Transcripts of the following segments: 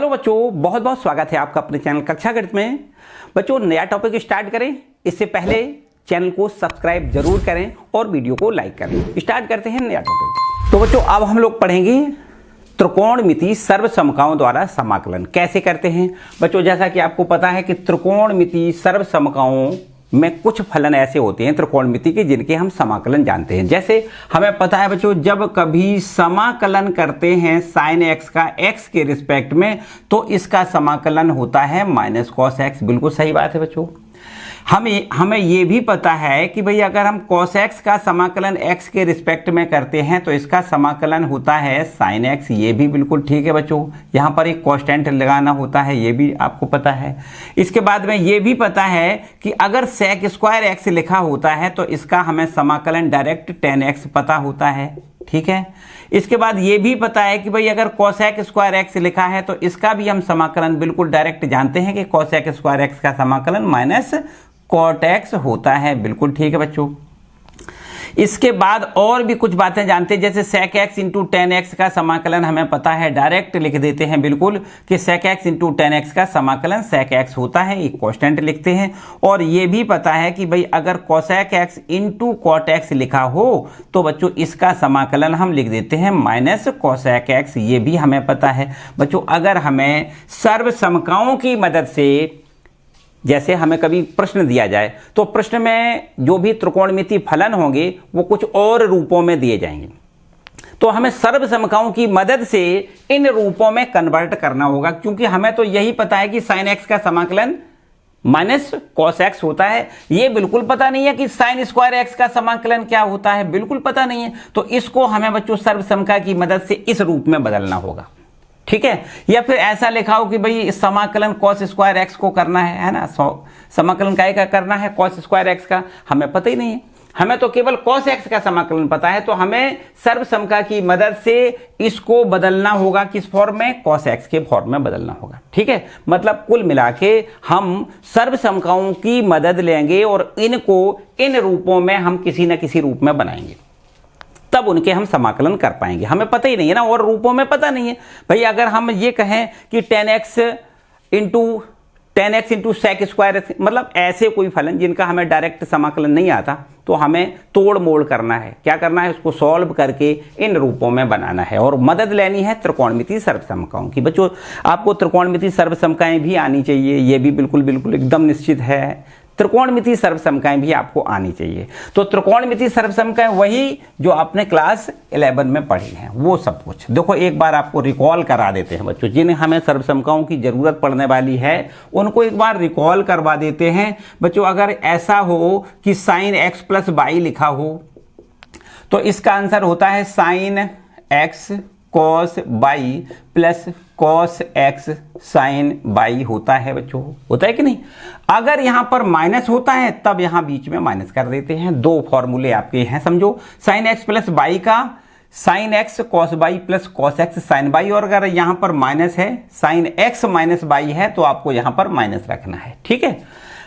Hello बच्चों, बहुत बहुत स्वागत है आपका अपने चैनल कक्षा गणित में। बच्चों, नया टॉपिक स्टार्ट करें इससे पहले चैनल को सब्सक्राइब जरूर करें और वीडियो को लाइक करें। स्टार्ट करते हैं नया टॉपिक। तो बच्चों, अब हम लोग पढ़ेंगे त्रिकोणमिति सर्वसमकाओं द्वारा समाकलन कैसे करते हैं। बच्चों, जैसा कि आपको पता है कि त्रिकोणमिति सर्वसमकाओं में कुछ फलन ऐसे होते हैं त्रिकोणमिति के जिनके हम समाकलन जानते हैं। जैसे हमें पता है बच्चों, जब कभी समाकलन करते हैं साइन एक्स का एक्स के रिस्पेक्ट में तो इसका समाकलन होता है माइनस कॉस एक्स। बिल्कुल सही बात है बच्चों। हमें ये भी पता है कि भाई अगर हम cos x का समाकलन x के रिस्पेक्ट में करते हैं तो इसका समाकलन होता है sin x। ये भी बिल्कुल ठीक है बच्चों। यहाँ पर एक कांस्टेंट लगाना होता है, ये भी आपको पता है। इसके बाद में ये भी पता है कि अगर sec स्क्वायर x लिखा होता है तो इसका हमें समाकलन डायरेक्ट tan x पता होता है, ठीक है। इसके बाद ये भी पता है कि भाई अगर cosec स्क्वायर x लिखा है तो इसका भी हम समाकलन बिल्कुल डायरेक्ट जानते हैं कि cosec स्क्वायर x का समाकलन माइनस cot x होता है। बिल्कुल ठीक है बच्चों। इसके बाद और भी कुछ बातें जानते हैं, जैसे sec x into ten x का समाकलन हमें पता है, डायरेक्ट लिख देते हैं बिल्कुल कि sec x into ten x का समाकलन sec x होता है, एक कांस्टेंट लिखते हैं। और ये भी पता है कि भाई अगर cosec x into cot x लिखा हो तो बच्चों इसका समाकलन हम लिख देते हैं माइनस cosec x। ये भी हमें पता है बच्चों। अगर हमें सर्वसमकाओं की मदद से, जैसे हमें कभी प्रश्न दिया जाए तो प्रश्न में जो भी त्रिकोणमिति फलन होंगे वो कुछ और रूपों में दिए जाएंगे, तो हमें सर्वसमकाओं की मदद से इन रूपों में कन्वर्ट करना होगा। क्योंकि हमें तो यही पता है कि साइन एक्स का समाकलन माइनस कॉस एक्स होता है, ये बिल्कुल पता नहीं है कि साइन स्क्वायर एक्स का समाकलन क्या होता है, बिल्कुल पता नहीं है। तो इसको हमें बच्चों सर्वसमका की मदद से इस रूप में बदलना होगा, ठीक है। या फिर ऐसा लिखा हो कि भाई समाकलन cos स्क्वायर एक्स को करना है ना। समाकलन का करना है cos स्क्वायर एक्स का, हमें पता ही नहीं है। हमें तो केवल cos एक्स का समाकलन पता है, तो हमें सर्वसमका की मदद से इसको बदलना होगा। किस फॉर्म में? cos एक्स के फॉर्म में बदलना होगा, ठीक है। मतलब कुल मिला के हम सर्वसमकाओं की मदद लेंगे और इनको इन रूपों में हम किसी न किसी रूप में बनाएंगे, तब उनके हम समाकलन कर पाएंगे। हमें पता ही नहीं है ना, और रूपों में पता नहीं है। भाई अगर हम ये कहें कि ten x into sec square, मतलब ऐसे कोई फलन जिनका हमें डायरेक्ट समाकलन नहीं आता, तो हमें तोड़ मोड़ करना है। क्या करना है? उसको सॉल्व करके इन रूपों में बनाना है और मदद लेनी है त्रिकोणमिति सर्वसमकाओं की। बच्चों, आपको त्रिकोणमिति सर्वसमकाएं भी आनी चाहिए, ये भी बिल्कुल बिल्कुल एकदम निश्चित है। त्रिकोणमिति सर्वसमकाएं भी आपको आनी चाहिए। तो त्रिकोणमिति सर्वसमकाएं वही जो आपने क्लास 11 में पढ़ी हैं, वो सब कुछ देखो एक बार आपको रिकॉल करा देते हैं बच्चों। जिन्हें हमें सर्वसमकाओं की जरूरत पड़ने वाली है उनको एक बार रिकॉल करवा देते हैं बच्चों। अगर ऐसा हो कि साइन एक्स प्लस बाई लिखा हो तो इसका आंसर होता है sine x cos y plus cos x sine y होता है बच्चों, होता है कि नहीं। अगर यहां पर माइनस होता है तब यहां बीच में माइनस कर देते हैं। दो फॉर्मूले आपके हैं, समझो। साइन एक्स प्लस बाई का sine x cos y plus cos x sine y, और अगर यहां पर माइनस है, साइन एक्स माइनस बाई है, तो आपको यहां पर माइनस रखना है, ठीक है।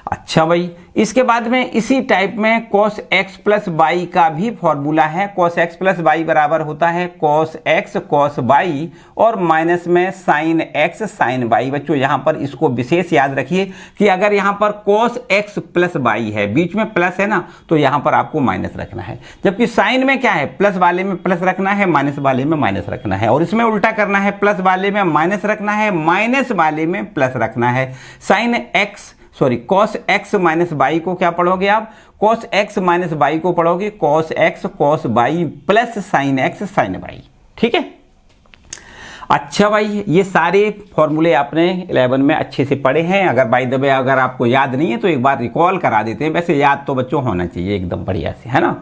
अच्छा भाई, इसके बाद में इसी टाइप में cos x प्लस बाई का भी फॉर्मूला है। cos x प्लस बाई बराबर होता है cos x cos बाई और माइनस में sin x sin बाई। बच्चों यहाँ पर इसको विशेष याद रखिए कि अगर यहाँ पर cos x प्लस बाई है, बीच में प्लस है ना, तो यहाँ पर आपको माइनस रखना है। जबकि साइन में क्या है? प्लस वाले में प्लस रखना है, माइनस वाले में माइनस रखना है। और इसमें उल्टा करना है, प्लस वाले में माइनस रखना है, माइनस वाले में प्लस रखना है। cos x माइनस बाई को क्या पढ़ोगे आप? cos x माइनस बाई को पढ़ोगे cos x cos by plus sin x sin by, ठीक है। अच्छा भाई, ये सारे फॉर्मूले आपने 11 में अच्छे से पढ़े हैं। अगर बाय द वे अगर आपको याद नहीं है तो एक बार रिकॉल करा देते हैं। वैसे याद तो बच्चों होना चाहिए एकदम बढ़िया से, है ना।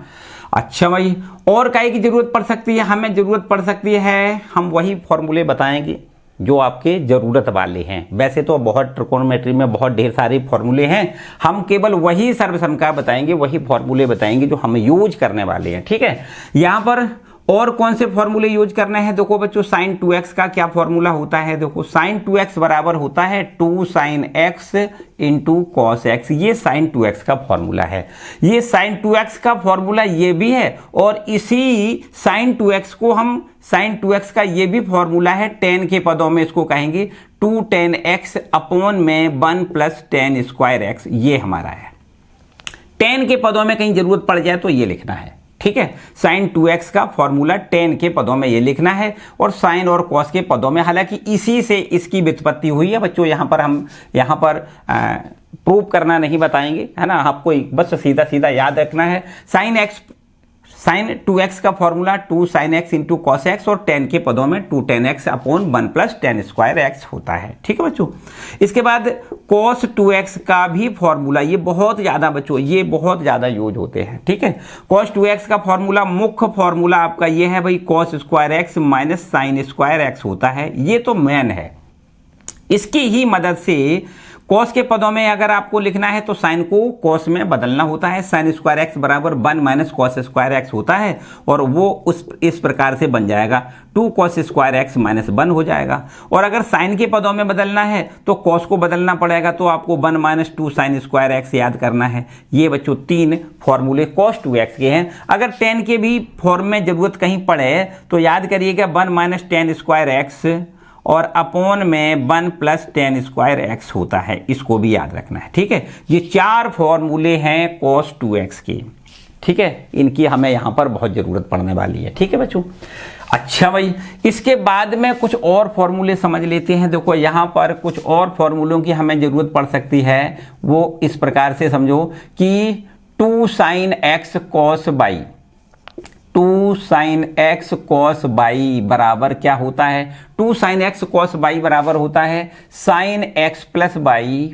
अच्छा भाई, और काहे की जरूरत पड़ सकती है? हमें जरूरत पड़ सकती है, हम वही फॉर्मूले बताएंगे जो आपके ज़रूरत वाले हैं। वैसे तो बहुत ट्रिकोनोमेट्री में बहुत ढेर सारे फॉर्मूले हैं, हम केवल वही सर्वसमका बताएंगे, वही फॉर्मूले बताएंगे जो हम यूज करने वाले हैं, ठीक है। यहाँ पर और कौन से फॉर्मूले यूज करने हैं? देखो बच्चों sin 2x का क्या फॉर्मूला होता है? देखो sin 2x बराबर होता है 2 sin x into cos x। ये sin 2x का फॉर्मूला है। ये sin 2x का फॉर्मूला ये भी है और इसी sin 2x को हम sin 2x का ये भी फॉर्मूला है tan के पदों में इसको कहेंगे 2 tan x अपॉन में 1 प्लस tan स्क्वायर x। ये हमारा है। tan के पदों में कहीं जरूरत पड़ जाए तो ये लिखना है, ठीक है। sin 2x का फॉर्मूला tan के पदों में ये लिखना है और sin और cos के पदों में, हालांकि इसी से इसकी व्युत्पत्ति हुई है बच्चों। हम यहाँ पर प्रूव करना नहीं बताएंगे, है ना, आपको बस सीधा सीधा याद रखना है। sin 2x का formula 2 sin x into cos x और tan के पदों में 2 tan x upon 1 plus tan square x होता है, ठीक है बच्चों। इसके बाद cos 2x का भी फॉर्मूला, ये बहुत ज़्यादा बच्चों, ये बहुत ज़्यादा यूज होते हैं, ठीक है। cos 2x का फॉर्मूला, मुख्य फॉर्मूला आपका ये है भाई cos square x minus sine square x होता है। ये तो मेन है। इसकी ही मदद से cos के पदों में अगर आपको लिखना है तो साइन को cos में बदलना होता है। साइन स्क्वायर एक्स बराबर 1 माइनस कॉस स्क्वायर एक्स होता है और वो इस प्रकार से बन जाएगा 2 cos स्क्वायर एक्स माइनस 1 हो जाएगा। और अगर साइन के पदों में बदलना है तो cos को बदलना पड़ेगा, तो आपको 1 माइनस 2 साइन स्क्वायर एक्स याद करना है। ये बच्चों 3 फॉर्मूले cos 2x के हैं। अगर tan के भी फॉर्म में जरूरत कहीं पड़े तो याद करिएगा 1 माइनस tan स्क्वायर एक्स और अपॉन में 1 प्लस tan स्क्वायर एक्स होता है। इसको भी याद रखना है, ठीक है। ये 4 फॉर्मूले हैं cos 2x के, ठीक है। इनकी हमें यहाँ पर बहुत ज़रूरत पड़ने वाली है, ठीक है बच्चों। अच्छा भाई, इसके बाद में कुछ और फॉर्मूले समझ लेते हैं। देखो यहाँ पर कुछ और फॉर्मूलों की हमें ज़रूरत पड़ सकती है। वो इस प्रकार से समझो कि 2 sin x cos y, 2 sin x cos y बराबर क्या होता है? 2 sin x cos y बराबर होता है sin x plus y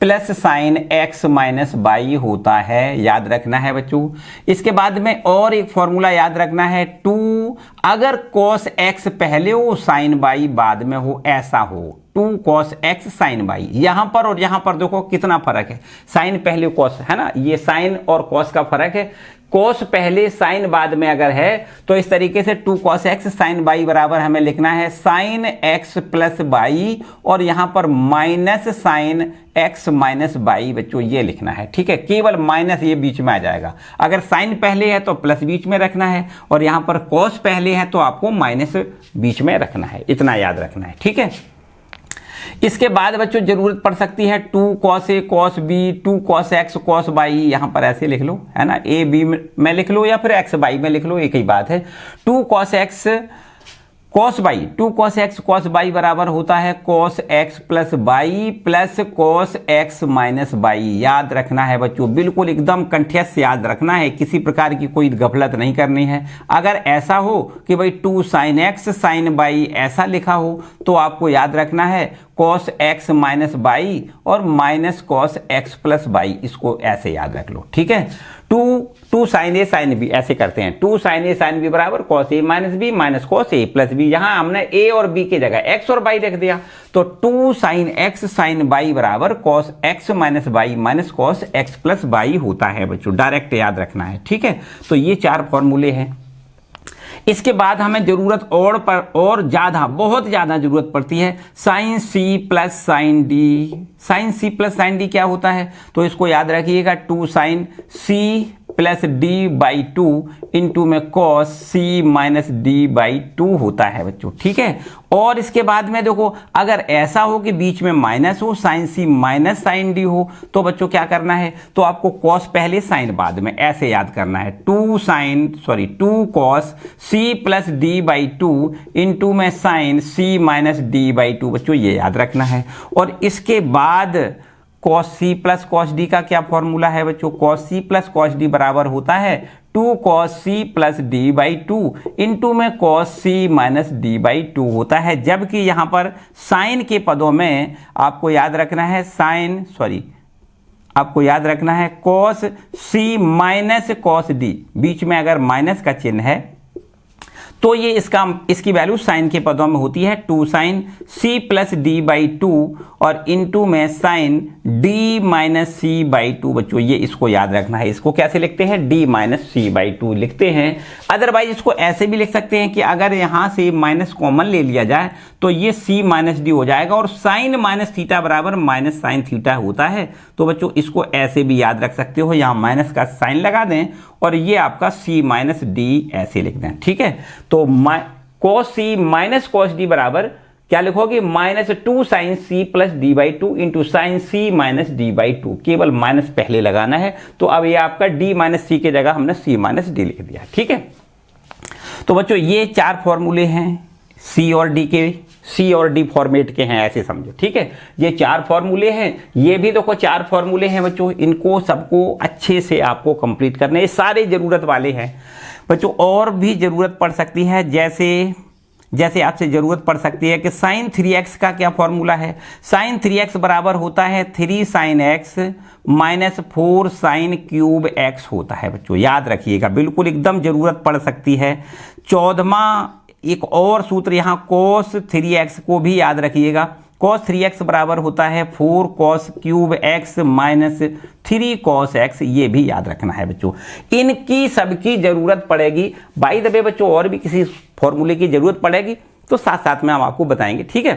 plus sin x minus y होता है। याद रखना है बच्चों। इसके बाद में और एक फॉर्मूला याद रखना है 2, अगर cos x पहले हो sin y बाद में हो, ऐसा हो 2 cos x sin y। यहां पर और यहां पर देखो कितना फर्क है, साइन पहले cos, है ना, ये साइन और cos का फर्क है। cos पहले साइन बाद में अगर है तो इस तरीके से 2 cos x sin y बराबर हमें लिखना है sin x प्लस y और यहां पर minus sin x minus y बच्चों ये लिखना है, ठीक है। केवल माइनस ये बीच में आ जाएगा। अगर साइन पहले है तो प्लस बीच में रखना है और यहां पर cos पहले है तो आपको माइनस बीच में रखना है। इतना याद रखना है, ठीक है। इसके बाद बच्चों जरूरत पड़ सकती है 2 cos a cos b 2 cos x cos y। यहां पर ऐसे लिख लो, है ना, a b में लिख लो या फिर x y में लिख लो, एक ही बात है। 2 cos x cos y, 2 cos x cos y बराबर होता है cos x plus y plus cos x minus y। याद रखना है बच्चों, बिल्कुल एकदम कंठ्य से याद रखना है, किसी प्रकार की कोई गफलत नहीं करनी है। अगर ऐसा हो कि भाई 2 sin x sin y ऐसा लिखा हो तो आपको याद रखना है cos x माइनस y और minus cos x plus y। इसको ऐसे याद रख लो, ठीक है। 2 sin a sin b ऐसे करते हैं। 2 sin a sin b बराबर cos a minus b minus cos a plus b। यहां हमने a और b की जगह x और y रख दिया तो 2 sin x sin y बराबर cos x minus y minus cos x plus y होता है बच्चों। डायरेक्ट याद रखना है, ठीक है। तो ये 4 फॉर्मूले हैं। इसके बाद हमें जरूरत और ज्यादा, बहुत ज्यादा जरूरत पड़ती है sin c plus sin d। sin c plus sin d क्या होता है? तो इसको याद रखिएगा 2 sin c plus D by 2 into में cos c minus D by 2 होता है बच्चों, ठीक है। और इसके बाद में देखो अगर ऐसा हो कि बीच में माइनस हो, sine c minus sine d हो, तो बच्चों क्या करना है? तो आपको cos पहले साइन बाद में, ऐसे याद करना है 2 cos c plus D by 2 into में sine c minus D by 2 बच्चों ये याद रखना है। और इसके बाद cos c plus cos d का क्या फॉर्मूला है बच्चों? cos c plus cos d बराबर होता है 2 cos c plus d by 2 into में cos c minus d by 2 होता है। जबकि यहाँ पर साइन के पदों में आपको याद रखना है आपको याद रखना है cos c minus cos d। बीच में अगर माइनस का चिन्ह है तो ये इसकी वैल्यू साइन के पदों में होती है 2 sine c plus D by 2 और इनटू में sine d minus c by 2। बच्चों ये इसको याद रखना है। इसको कैसे लिखते हैं? d माइनस सी बाई 2 लिखते हैं। अदरवाइज इसको ऐसे भी लिख सकते हैं कि अगर यहाँ से माइनस कॉमन ले लिया जाए तो ये c माइनस डी हो जाएगा और साइन माइनस थीटा बराबर माइनस साइन थीटा होता है। तो बच्चों इसको ऐसे भी याद रख सकते हो, यहाँ माइनस का साइन लगा दें और ये आपका c माइनस डी ऐसे लिख दें। ठीक है, तो cos c minus cos d बराबर क्या लिखोगे? Minus 2 sine c plus D by 2 into sine c minus D by 2। केवल माइनस पहले लगाना है। तो अब ये आपका d माइनस सी के जगह हमने c माइनस डी लिख दिया। ठीक है, तो बच्चों ये 4 फॉर्मूले हैं c और d के, c और d फॉर्मेट के हैं, ऐसे समझो। ठीक है, ये 4 फॉर्मूले हैं। ये भी देखो 4 फॉर्मूले हैं बच्चों, इनको सबको अच्छे से आपको कंप्लीट करने, ये सारे ज़रूरत वाले हैं बच्चों। और भी ज़रूरत पड़ सकती है, जैसे आपसे ज़रूरत पड़ सकती है कि साइन 3x का क्या फॉर्मूला है? साइन 3x बराबर होता है 3 sine x minus 4 sine cube x होता है बच्चों, याद रखिएगा, बिल्कुल एकदम ज़रूरत पड़ सकती है। 14वां एक और सूत्र यहाँ cos 3x को भी याद रखिएगा। cos 3x बराबर होता है 4 cos cube x minus 3 cos x, ये भी याद रखना है बच्चों। इनकी सबकी ज़रूरत पड़ेगी। बाय द वे बच्चों और भी किसी फॉर्मूले की ज़रूरत पड़ेगी तो साथ साथ में हम आपको बताएंगे। ठीक है,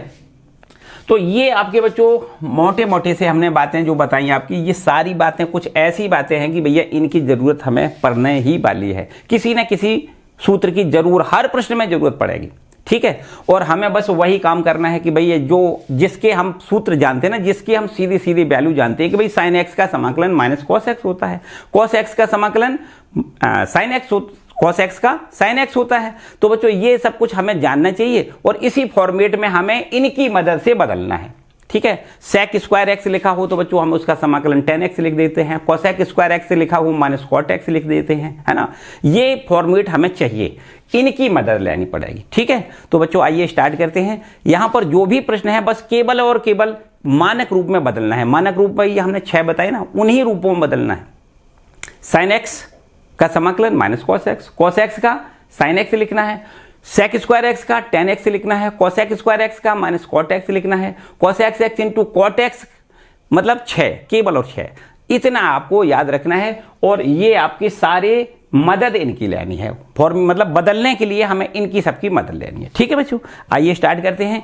तो ये आपके बच्चों मोटे मोटे से हमने बातें जो बताई आपकी, ये सारी बातें कुछ ऐसी बातें हैं कि भैया इनकी ज़रूरत हमें पढ़ने ही वाली है। किसी न किसी सूत्र की जरूर हर प्रश्न में जरूरत पड़ेगी। ठीक है, और हमें बस वही काम करना है कि भाई ये जो जिसके हम सूत्र जानते हैं ना, जिसकी हम सीधी सीधी वैल्यू जानते हैं कि भाई साइन एक्स का समाकलन माइनस कॉस एक्स होता है, कॉस एक्स का समाकलन साइन एक्स, कॉस एक्स का साइन एक्स होता है। तो बच्चों ये सब कुछ हमें जानना चाहिए और इसी फॉर्मेट में हमें इनकी मदद से बदलना है। ठीक है, सेक स्क्वायर एक्स लिखा हो तो बच्चों हम उसका समाकलन 10x लिख देते हैं, कोसेक स्क्वायर एक्स लिखा हो माइनस कॉट एक्स लिख देते हैं, है ना। ये फॉर्मेट हमें चाहिए, इनकी मदद लेनी पड़ेगी। ठीक है, तो बच्चों आइए स्टार्ट करते हैं। यहां पर जो भी प्रश्न है बस केवल और केवल मानक रूप में बदलना है। मानक रूप में ये हमने 6 बताए ना, उन्हीं रूपों में बदलना है। साइन एक्स का समाकलन minus cos x, cos x का साइन एक्स लिखना है, सेक स्क्वायर एक्स का 10x लिखना है, कोसेक स्क्वायर एक्स का माइनस कॉट एक्स लिखना है, cosec x into cot x मतलब 6, केवल और 6, इतना आपको याद रखना है। और ये आपके सारे मदद इनकी लेनी है, फॉर्म मतलब बदलने के लिए हमें इनकी सबकी मदद लेनी है। ठीक है बच्चों, आइए स्टार्ट करते हैं।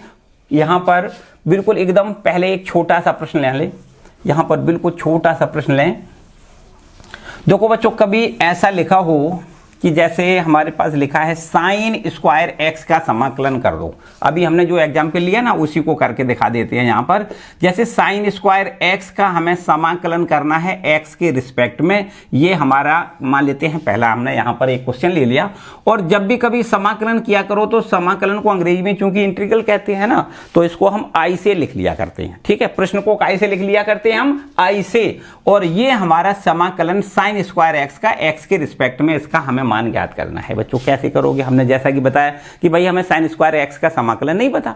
यहां पर बिल्कुल एकदम पहले एक छोटा सा प्रश्न ले लें। यहां पर बिल्कुल छोटा सा प्रश्न लें। देखो बच्चों, कभी ऐसा लिखा हो कि जैसे हमारे पास लिखा है साइन स्क्वायर एक्स का समाकलन कर दो। अभी हमने जो एग्जाम्पल लिया ना उसी को करके दिखा देते हैं। यहाँ पर जैसे साइन स्क्वायर एक्स का हमें समाकलन करना है एक्स के रिस्पेक्ट में। ये हमारा मान लेते हैं पहला हमने यहाँ पर एक क्वेश्चन ले लिया। और जब भी कभी समाकलन किया करो तो समाकलन को अंग्रेजी में चूंकि इंटीग्रल कहते हैं ना, तो इसको हम आई से लिख लिया करते हैं। ठीक है, प्रश्न को आई से लिख लिया करते हैं हम आई से। और ये हमारा समाकलन साइन स्क्वायर एक्स का एक्स के रिस्पेक्ट में इसका हमें मान ज्ञात करना है। बच्चों कैसे करोगे? हमने जैसा कि बताया कि भाई हमें साइन स्क्वायर एक्स का समाकलन नहीं पता,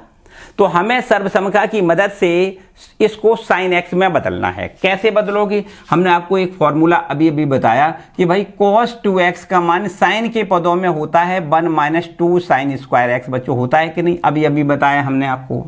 तो हमें सर्वसमता की मदद से इसको साइन एक्स में बदलना है। कैसे बदलोगे? हमने आपको एक फॉर्मूला अभी अभी बताया कि भाई cos 2x का मान साइन के पदों में होता है 1 माइनस 2 साइन स्क्वायर एक्स। बच्चों होता है कि नहीं? अभी अभी बताया हमने आपको।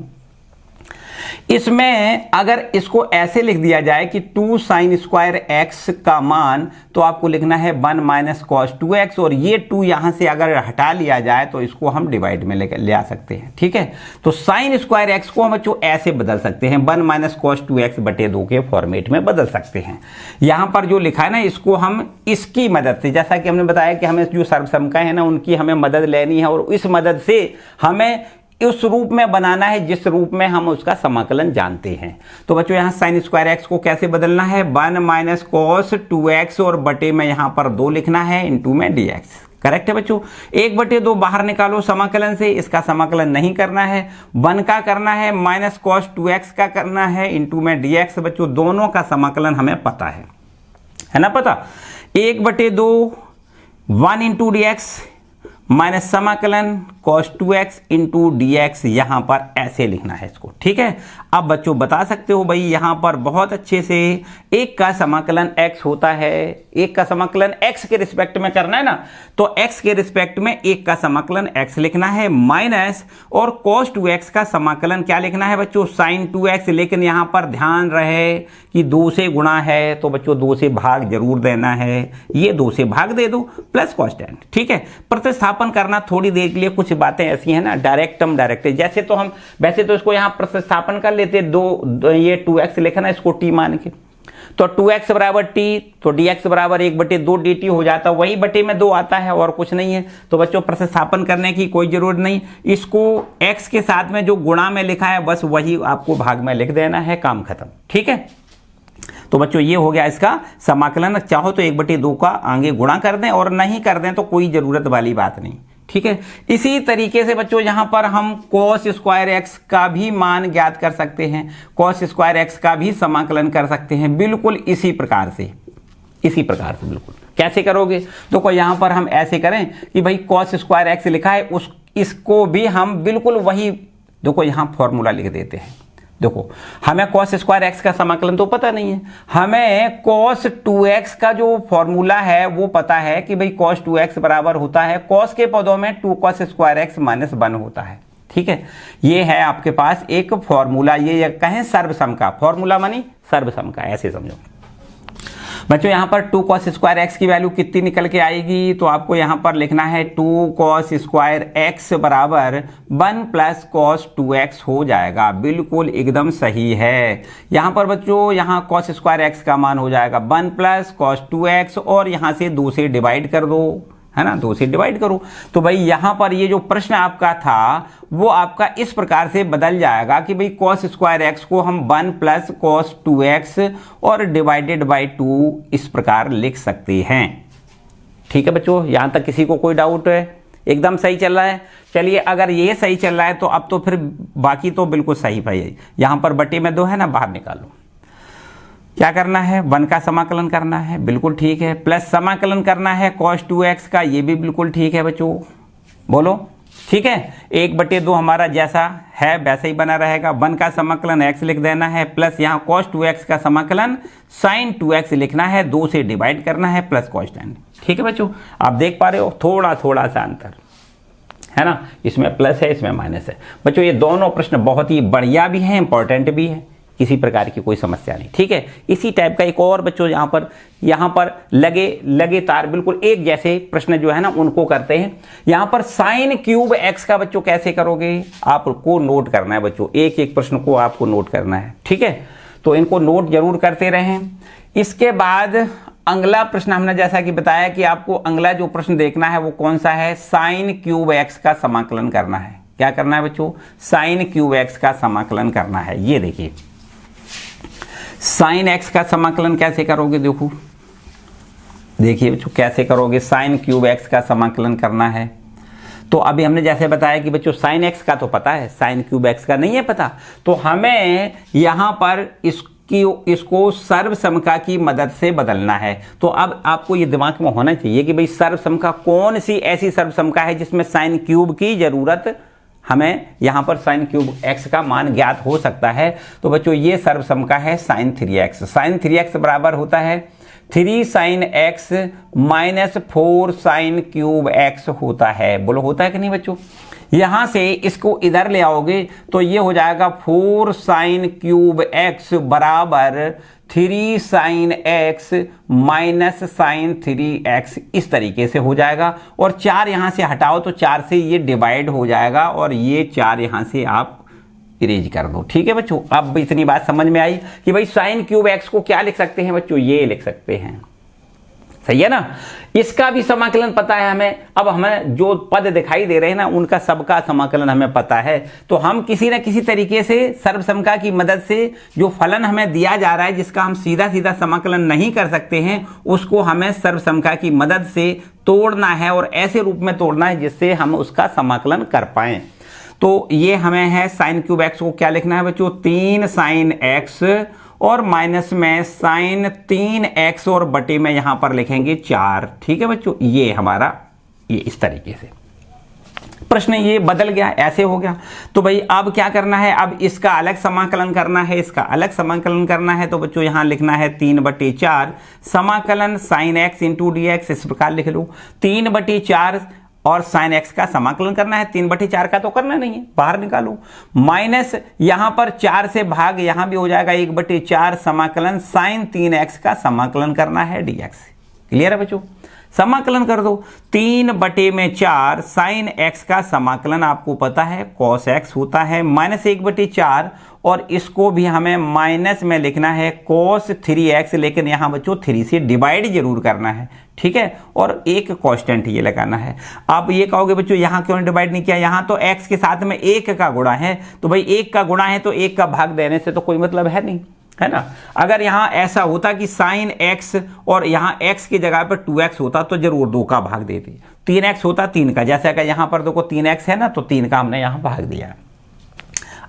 इसमें अगर इसको ऐसे लिख दिया जाए कि 2 साइन स्क्वायर एक्स का मान, तो आपको लिखना है 1 माइनस कॉस 2x, और ये 2 यहां से अगर हटा लिया जाए तो इसको हम डिवाइड में ले आ सकते हैं। ठीक है, तो साइन स्क्वायर एक्स को हम बच्चों ऐसे बदल सकते हैं, 1 माइनस कॉस 2x बटे 2 के फॉर्मेट में बदल सकते हैं। यहां पर जो लिखा है ना, इसको हम इसकी मदद से, जैसा कि हमने बताया कि हमें जो सर्वसमताएं है ना उनकी हमें मदद लेनी है, और इस मदद से हमें उस रूप में बनाना है जिस रूप में हम उसका समाकलन जानते हैं। तो बच्चों यहाँ साइन स्क्वायर एक्स को कैसे बदलना है? 1 माइनस कॉस 2x और बटे में यहाँ पर 2 लिखना है, इंटू में dx। करेक्ट है बच्चों। 1/2 बाहर निकालो समाकलन से, इसका समाकलन नहीं करना है, 1 का करना है, माइनस कॉस 2x का करना है, इंटू में dx। बच्चों दोनों का समाकलन हमें पता है ना पता। 1/2 1 इंटू dx माइनस समाकलन cos 2x इंटू dx, यहां पर ऐसे लिखना है इसको। ठीक है, अब बच्चों बता सकते हो भाई यहाँ पर बहुत अच्छे से एक का समाकलन x होता है, एक का समाकलन x के रिस्पेक्ट में करना है ना, तो x के रिस्पेक्ट में एक का समाकलन x लिखना है माइनस और cos 2x का समाकलन क्या लिखना है बच्चों, sin 2x। लेकिन यहाँ पर ध्यान रहे कि 2 से गुणा है तो बच्चों 2 से भाग जरूर देना है, ये 2 से भाग दे दो प्लस कॉन्स्टेंट। ठीक है, प्रतिस्थापन करना थोड़ी देर के लिए, कुछ बातें ऐसी हैं ना डायरेक्ट हम डायरेक्ट, जैसे तो हम वैसे तो इसको यहाँ प्रतिस्थापन कर लेते, ये 2x लिखना इसको t मान के, तो 2x बराबर t, तो dx बराबर 1/2 dt हो जाता, वही बटे में 2 आता है और कुछ नहीं है। तो बच्चों प्रतिस्थापन करने की कोई जरूरत नहीं, इसको x के साथ में जो गुणा में लिखा है बस वही आपको भाग में लिख देना है, काम खत्म। ठीक है, तो बच्चों ये हो गया इसका समाकलन। चाहो तो 1/2 का आगे गुणा कर दें और नहीं कर दें तो कोई जरूरत वाली बात नहीं। ठीक है, इसी तरीके से बच्चों यहाँ पर हम cos स्क्वायर x का भी मान ज्ञात कर सकते हैं, cos स्क्वायर x का भी समाकलन कर सकते हैं, बिल्कुल इसी प्रकार से, इसी प्रकार से। बिल्कुल कैसे करोगे, देखो यहाँ पर हम ऐसे करें कि भाई cos स्क्वायर x लिखा है, इसको भी हम बिल्कुल वही, देखो यहाँ फॉर्मूला लिख देते हैं। देखो हमें cos स्क्वायर x का समाकलन तो पता नहीं है, हमें cos 2x का जो फॉर्मूला है वो पता है कि भाई cos 2x बराबर होता है cos के पदों में 2 cos स्क्वायर x माइनस 1 होता है। ठीक है, ये है आपके पास एक फॉर्मूला, ये कहें सर्वसम का फॉर्मूला, मानी सर्वसम का, ऐसे समझो बच्चों। यहाँ पर 2 cos स्क्वायर x की वैल्यू कितनी निकल के आएगी, तो आपको यहाँ पर लिखना है 2 cos स्क्वायर x बराबर 1 प्लस cos 2x हो जाएगा। बिल्कुल एकदम सही है। यहाँ पर बच्चों यहाँ cos स्क्वायर x का मान हो जाएगा 1 प्लस cos 2x और यहाँ से 2 से डिवाइड कर दो, है ना, 2 से डिवाइड करो। तो भाई यहाँ पर ये जो प्रश्न आपका था वो आपका इस प्रकार से बदल जाएगा कि भाई cos स्क्वायर x को हम 1 प्लस cos 2x और डिवाइडेड बाई 2 इस प्रकार लिख सकते हैं। ठीक है बच्चों, यहाँ तक किसी को कोई डाउट है? एकदम सही चल रहा है। चलिए अगर ये सही चल रहा है तो अब तो फिर बाकी तो बिल्कुल सही भाई। यहाँ पर बटे में 2 है ना, बाहर निकालो। क्या करना है, 1 का समाकलन करना है, बिल्कुल ठीक है, प्लस समाकलन करना है cos 2x का, ये भी बिल्कुल ठीक है बच्चों, बोलो ठीक है। 1/2 हमारा जैसा है वैसे ही बना रहेगा। 1 का समाकलन x लिख देना है, प्लस यहाँ cos 2x का समाकलन sin 2x लिखना है, 2 से डिवाइड करना है प्लस कॉन्स्टेंट। ठीक है बच्चों, आप देख पा रहे हो थोड़ा थोड़ा सा अंतर है ना, इसमें प्लस है इसमें माइनस है। बच्चों ये दोनों प्रश्न बहुत ही बढ़िया भी हैं, इंपॉर्टेंट भी है, किसी प्रकार की कोई समस्या नहीं। ठीक है, इसी टाइप का एक और बच्चों यहाँ पर लगे तार बिल्कुल एक जैसे प्रश्न जो है ना उनको करते हैं। यहाँ पर साइन क्यूब एक्स का बच्चों कैसे करोगे, आपको नोट करना है बच्चों, एक एक प्रश्न को आपको नोट करना है। ठीक है, तो इनको नोट जरूर करते रहें। इसके बाद अगला प्रश्न हमने जैसा कि बताया कि आपको अगला जो प्रश्न देखना है वो कौन सा है, साइन क्यूब एक्स का समाकलन करना है। क्या करना है बच्चों, साइन क्यूब एक्स का समाकलन करना है। ये देखिए साइन एक्स का समाकलन कैसे करोगे, देखिए बच्चों कैसे करोगे, साइन क्यूब एक्स का समाकलन करना है। तो अभी हमने जैसे बताया कि बच्चों साइन एक्स का तो पता है, साइन क्यूब एक्स का नहीं है पता, तो हमें यहाँ पर इसको सर्वसमका की मदद से बदलना है। तो अब आपको ये दिमाग में होना चाहिए कि भाई सर्वसमका कौन सी ऐसी सर्वसमका है जिसमें साइन क्यूब की जरूरत, हमें यहाँ पर साइन क्यूब एक्स का मान ज्ञात हो सकता है। तो बच्चों ये सर्वसमका है साइन 3x। साइन 3x बराबर होता है 3 sine x minus 4 sine cube x होता है। बोलो होता है कि नहीं बच्चों। यहाँ से इसको इधर ले आओगे तो ये हो जाएगा 4 साइन क्यूब एक्स बराबर 3 sine x minus sign 3x, इस तरीके से हो जाएगा। और 4 यहाँ से हटाओ तो 4 से ये डिवाइड हो जाएगा और ये 4 यहाँ से आप इरेज कर दो। ठीक है बच्चों, अब इतनी बात समझ में आई कि भाई साइन क्यूब एक्स को क्या लिख सकते हैं बच्चों, ये लिख सकते हैं। सही है ना, इसका भी समाकलन पता है हमें। अब हमें जो पद दिखाई दे रहे हैं ना उनका सबका समाकलन हमें पता है, तो हम किसी न किसी तरीके से सर्वसमका की मदद से जो फलन हमें दिया जा रहा है जिसका हम सीधा सीधा समाकलन नहीं कर सकते हैं, उसको हमें सर्वसमका की मदद से तोड़ना है और ऐसे रूप में तोड़ना है जिससे हम उसका समाकलन कर पाएं। तो ये हमें है साइन क्यूब एक्स को क्या लिखना है बच्चों, 3 साइन एक्स और माइनस में साइन 3x और बटे में यहां पर लिखेंगे 4। ठीक है बच्चों, ये हमारा ये इस तरीके से। प्रश्न ये बदल गया, ऐसे हो गया। तो भाई अब क्या करना है, अब इसका अलग समाकलन करना है, इसका अलग समाकलन करना है। तो बच्चों यहाँ लिखना है 3/4 समाकलन sine x into D x, इस प्रकार लिख लो 3/4 और साइन एक्स का समाकलन करना है। 3/4 का तो करना नहीं है, बाहर निकालो, माइनस यहां पर 4 से भाग यहां भी हो जाएगा 1/4 समाकलन साइन 3x का समाकलन करना है dx। क्लियर है बच्चों, समाकलन कर दो 3/4 साइन x का समाकलन आपको पता है cos x होता है माइनस 1/4 और इसको भी हमें माइनस में लिखना है cos 3x, लेकिन यहां बच्चों 3 से डिवाइड जरूर करना है, ठीक है, और एक कांस्टेंट ये लगाना है। आप ये कहोगे बच्चों यहां क्यों डिवाइड नहीं किया, यहां तो x के साथ में 1 का गुणा है, तो भाई 1 का गुणा है तो 1 का भाग देने से तो कोई मतलब है नहीं, है ना। अगर यहां ऐसा होता कि साइन x और यहां x की जगह पर 2x होता तो जरूर 2 का भाग देते, 3x होता 3 का, जैसे अगर यहां पर देखो 3x है ना तो 3 का हमने यहां भाग दिया।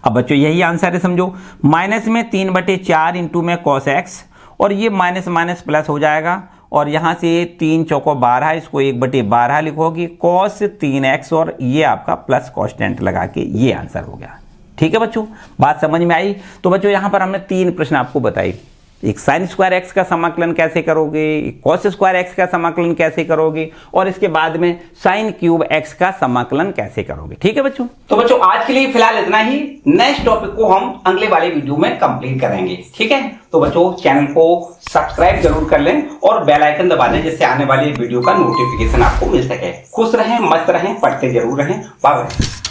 अब बच्चों यही आंसर है, समझो माइनस में 3/4 इंटू में cos x और ये माइनस माइनस प्लस हो जाएगा और यहां से 3 चौको 12, इसको 1/12 लिखोगे cos 3x और ये आपका प्लस कांस्टेंट लगा के ये आंसर हो गया। ठीक है बच्चों, बात समझ में आई। तो बच्चों यहां पर हमने 3 प्रश्न आपको बताए, एक साइन स्क्वायर एक्स का समाकलन कैसे करोगे, एक कॉस स्क्वायर एक्स का समाकलन कैसे करोगे और इसके बाद में साइन क्यूब एक्स का समाकलन कैसे करोगे। ठीक है बच्चों, तो बच्चों आज के लिए फिलहाल इतना ही, नेक्स्ट टॉपिक को हम अगले वाले वीडियो में कंप्लीट करेंगे। ठीक है, तो बच्चों चैनल को सब्सक्राइब जरूर कर लें और बेल आइकन दबा दें जिससे आने वाली वीडियो का नोटिफिकेशन आपको मिल सके। खुश रहें, मस्त रहें, पढ़ते जरूर रहें। Bye bye.